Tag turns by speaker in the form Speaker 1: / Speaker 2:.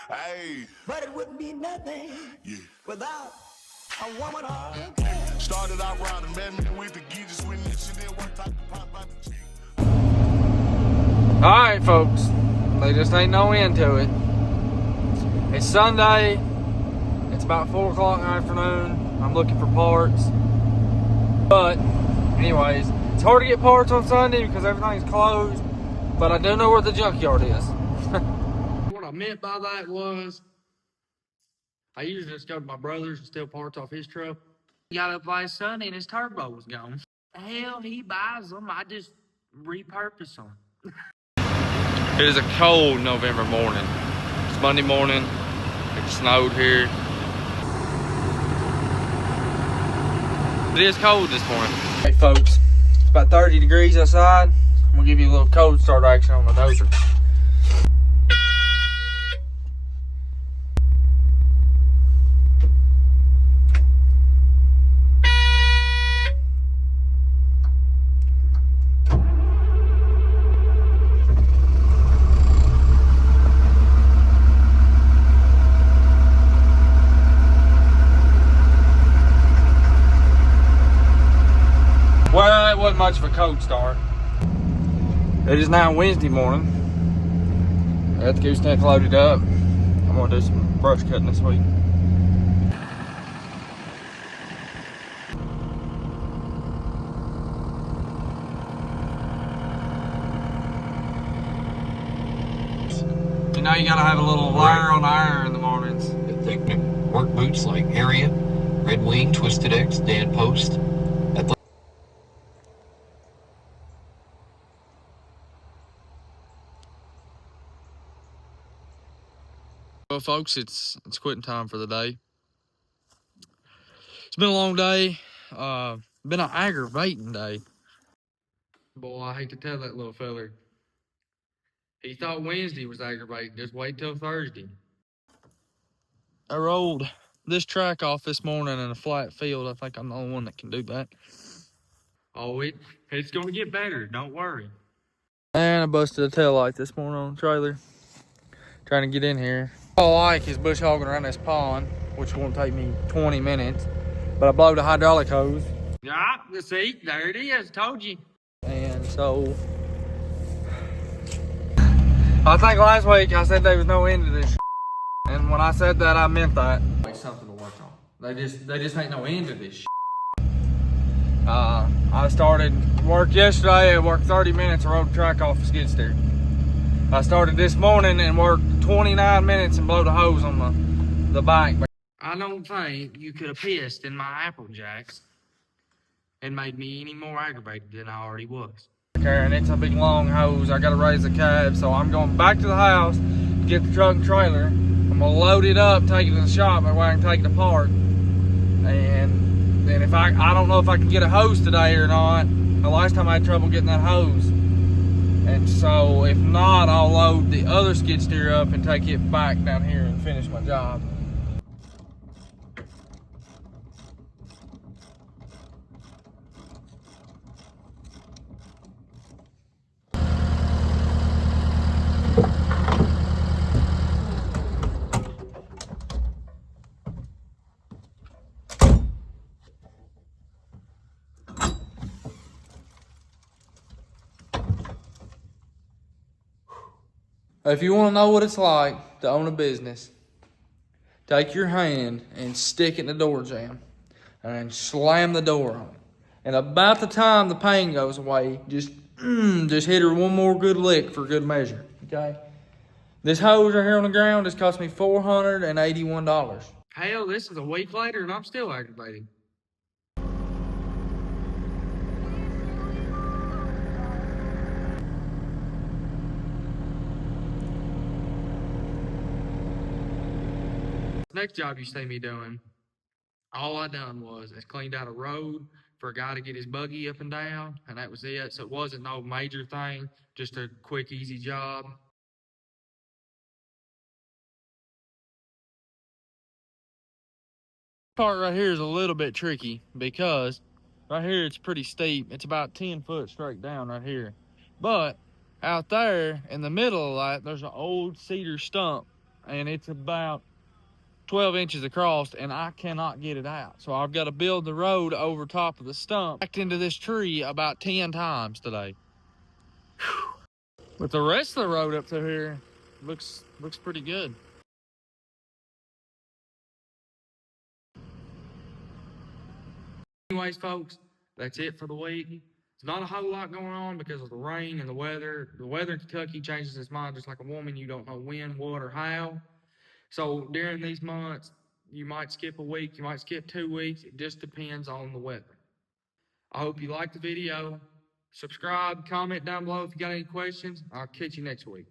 Speaker 1: Hey.
Speaker 2: But it wouldn't be nothing without a woman or a girl.
Speaker 1: Started out riding, man, with the geezers when this shit didn't work like the pop out the cheek.
Speaker 3: Alright, folks. They just ain't no end to it. It's Sunday. It's about 4 o'clock in the afternoon. I'm looking for parts. But, anyways, it's hard to get parts on Sunday because everything's closed. But I do know where the junkyard is. What I meant by that was, I usually just go to my brother's and steal parts off his truck. He got up last Sunday and his turbo was gone. Hell, he buys them. I just repurpose them. It is a cold November morning. It's Monday morning. It snowed here. It is cold this morning. Hey folks, it's about 30 degrees outside. I'm gonna give you a little cold start action on the dozer. Well, it wasn't much of a cold start. It is now Wednesday morning. I got the gooseneck loaded up. I'm gonna do some brush cutting this week. You know you gotta have a little wire on iron in the mornings.
Speaker 4: Thick work boots like Harriet, Red Wing, Twisted X, Dan Post.
Speaker 3: Well, folks, it's quitting time for the day. It's been a long day. Been an aggravating day. Boy, I hate to tell that little feller. He thought Wednesday was aggravating. Just wait till Thursday. I rolled this track off this morning in a flat field. I think I'm the only one that can do that. Oh, it's gonna get better. Don't worry. And I busted a taillight this morning on the trailer. Trying to get in here. All I like is bush hogging around this pond, which won't take me 20 minutes. But I blowed a hydraulic hose. Yeah, see, there it is. Told you. And so, I think last week I said there was no end to this. And when I said that, I meant that. It's something to work on. They just ain't no end to this. I started work yesterday. I worked 30 minutes. I rode the track off the skid steer. I started this morning and worked 29 minutes and blowed a hose on the bike. I don't think you could have pissed in my Apple Jacks and made me any more aggravated than I already was. And it's a big long hose. I gotta raise the cab, so I'm going back to the house to get the truck and trailer. I'm gonna load it up, take it to the shop where I can take it apart. And then if I don't know if I can get a hose today or not. The last time I had trouble getting that hose. And so if not, I'll load the other skid steer up and take it back down here and finish my job. If you want to know what it's like to own a business, take your hand and stick it in the door jamb and slam the door on it. And about the time the pain goes away, just hit her one more good lick for good measure, okay? This hose right here on the ground has cost me $481. Hell, this is a week later and I'm still aggravated. Next job you see me doing, all I done was cleaned out a road for a guy to get his buggy up and down, and that was it. So it wasn't no major thing, just a quick, easy job. Part right here is a little bit tricky because right here it's pretty steep. It's about 10 foot straight down right here. But out there in the middle of that, there's an old cedar stump and it's about 12 inches across, and I cannot get it out. So I've got to build the road over top of the stump. Backed into this tree about 10 times today. Whew. But the rest of the road up through here looks pretty good. Anyways, folks, that's it for the week. It's not a whole lot going on because of the rain and the weather. The weather in Kentucky changes its mind just like a woman. You don't know when, what, or how. So during these months, you might skip a week, you might skip 2 weeks. It just depends on the weather. I hope you liked the video. Subscribe, comment down below if you got any questions. I'll catch you next week.